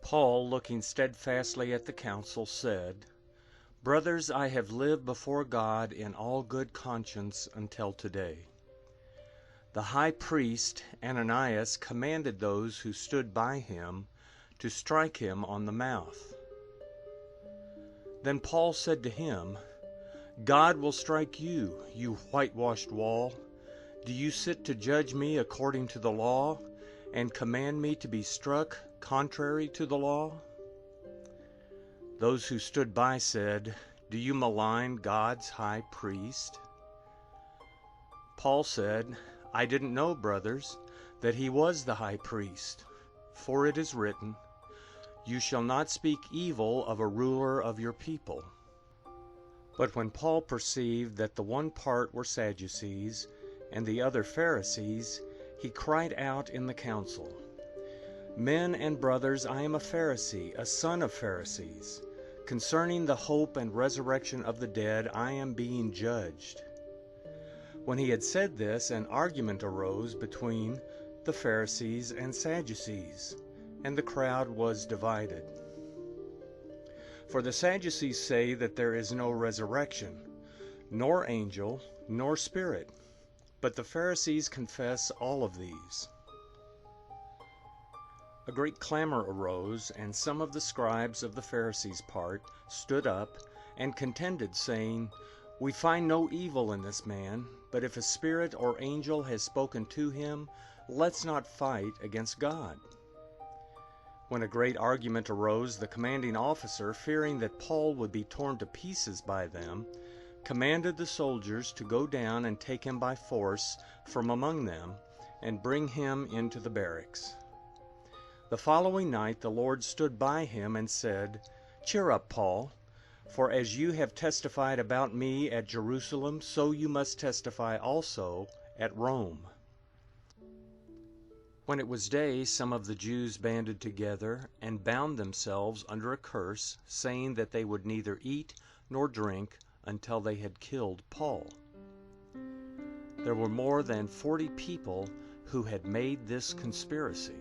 Paul, looking steadfastly at the council, said, "Brothers, I have lived before God in all good conscience until today." The high priest Ananias commanded those who stood by him to strike him on the mouth. Then Paul said to him, "God will strike you, you whitewashed wall. Do you sit to judge me according to the law, and command me to be struck contrary to the law?" Those who stood by said, "Do you malign God's high priest?" Paul said, "I didn't know, brothers, that he was the high priest. For it is written, 'You shall not speak evil of a ruler of your people.'" But when Paul perceived that the one part were Sadducees and the other Pharisees, he cried out in the council, "Men and brothers, I am a Pharisee, a son of Pharisees. Concerning the hope and resurrection of the dead, I am being judged." When he had said this, an argument arose between the Pharisees and Sadducees, and the crowd was divided. For the Sadducees say that there is no resurrection, nor angel, nor spirit, but the Pharisees confess all of these. A great clamor arose, and some of the scribes of the Pharisees' part stood up and contended, saying, "We find no evil in this man, but if a spirit or angel has spoken to him, let's not fight against God." When a great argument arose, the commanding officer, fearing that Paul would be torn to pieces by them, commanded the soldiers to go down and take him by force from among them and bring him into the barracks. The following night the Lord stood by him and said, "Cheer up, Paul, for as you have testified about me at Jerusalem, so you must testify also at Rome." When it was day, some of the Jews banded together and bound themselves under a curse, saying that they would neither eat nor drink until they had killed Paul. There were more than 40 people who had made this conspiracy.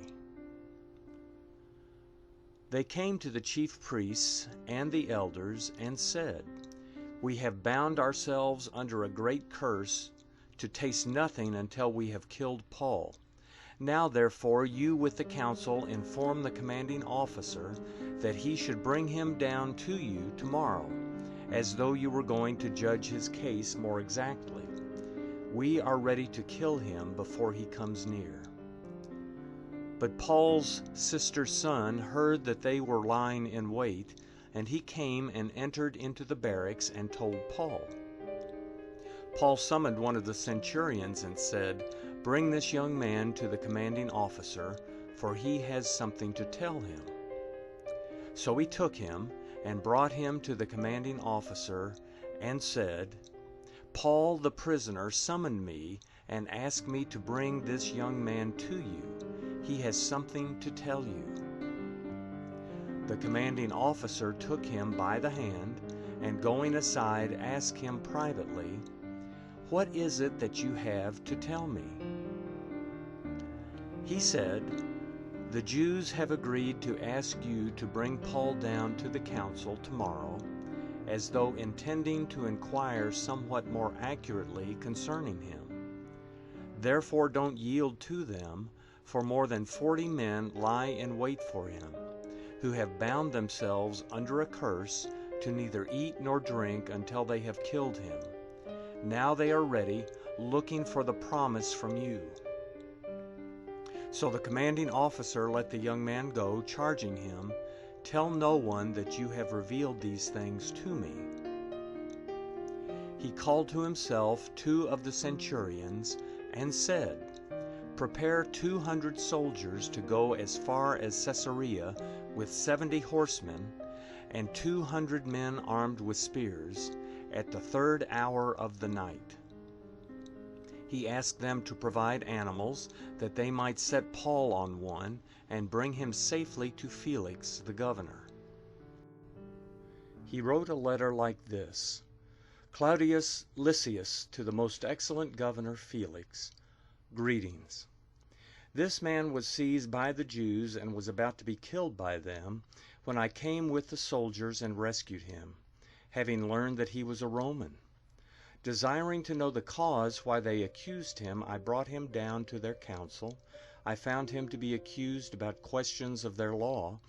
They came to the chief priests and the elders and said, "We have bound ourselves under a great curse to taste nothing until we have killed Paul. Now therefore you with the council inform the commanding officer that he should bring him down to you tomorrow, as though you were going to judge his case more exactly. We are ready to kill him before he comes near." But Paul's sister's son heard that they were lying in wait, and he came and entered into the barracks and told Paul. Paul summoned one of the centurions and said, "Bring this young man to the commanding officer, for he has something to tell him." So he took him and brought him to the commanding officer and said, "Paul the prisoner summoned me and asked me to bring this young man to you. He has something to tell you." The commanding officer took him by the hand and going aside asked him privately, "What is it that you have to tell me?" He said, "The Jews have agreed to ask you to bring Paul down to the council tomorrow, as though intending to inquire somewhat more accurately concerning him. Therefore don't yield to them, for more than 40 men lie in wait for him, who have bound themselves under a curse to neither eat nor drink until they have killed him. Now they are ready, looking for the promise from you." So the commanding officer let the young man go, charging him, "Tell no one that you have revealed these things to me." He called to himself 2 of the centurions and said, "Prepare 200 soldiers to go as far as Caesarea with 70 horsemen and 200 men armed with spears at the 3rd hour of the night." He asked them to provide animals that they might set Paul on one and bring him safely to Felix the governor. He wrote a letter like this: "Claudius Lysias to the most excellent governor Felix, greetings. This man was seized by the Jews and was about to be killed by them, when I came with the soldiers and rescued him, having learned that he was a Roman. Desiring to know the cause why they accused him, I brought him down to their council. I found him to be accused about questions of their law,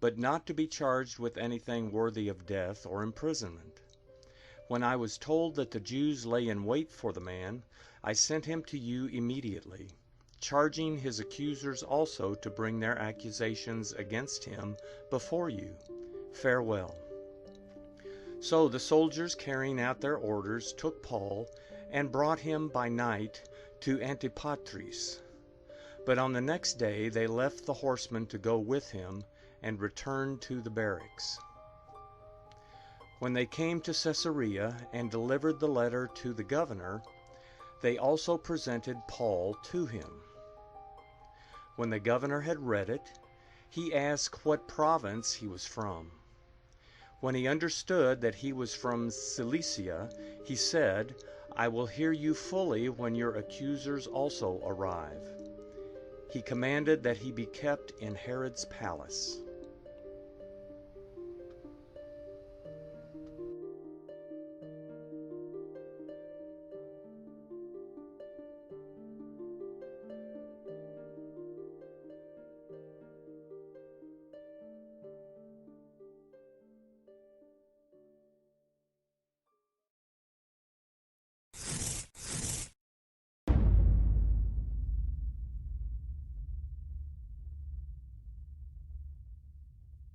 but not to be charged with anything worthy of death or imprisonment. When I was told that the Jews lay in wait for the man, I sent him to you immediately, charging his accusers also to bring their accusations against him before you. Farewell. So the soldiers, carrying out their orders, took Paul and brought him by night to Antipatris. But on the next day they left the horsemen to go with him and returned to the barracks. When they came to Caesarea and delivered the letter to the governor, they also presented Paul to him. When the governor had read it, he asked what province he was from. When he understood that he was from Cilicia, he said, "I will hear you fully when your accusers also arrive." He commanded that he be kept in Herod's palace.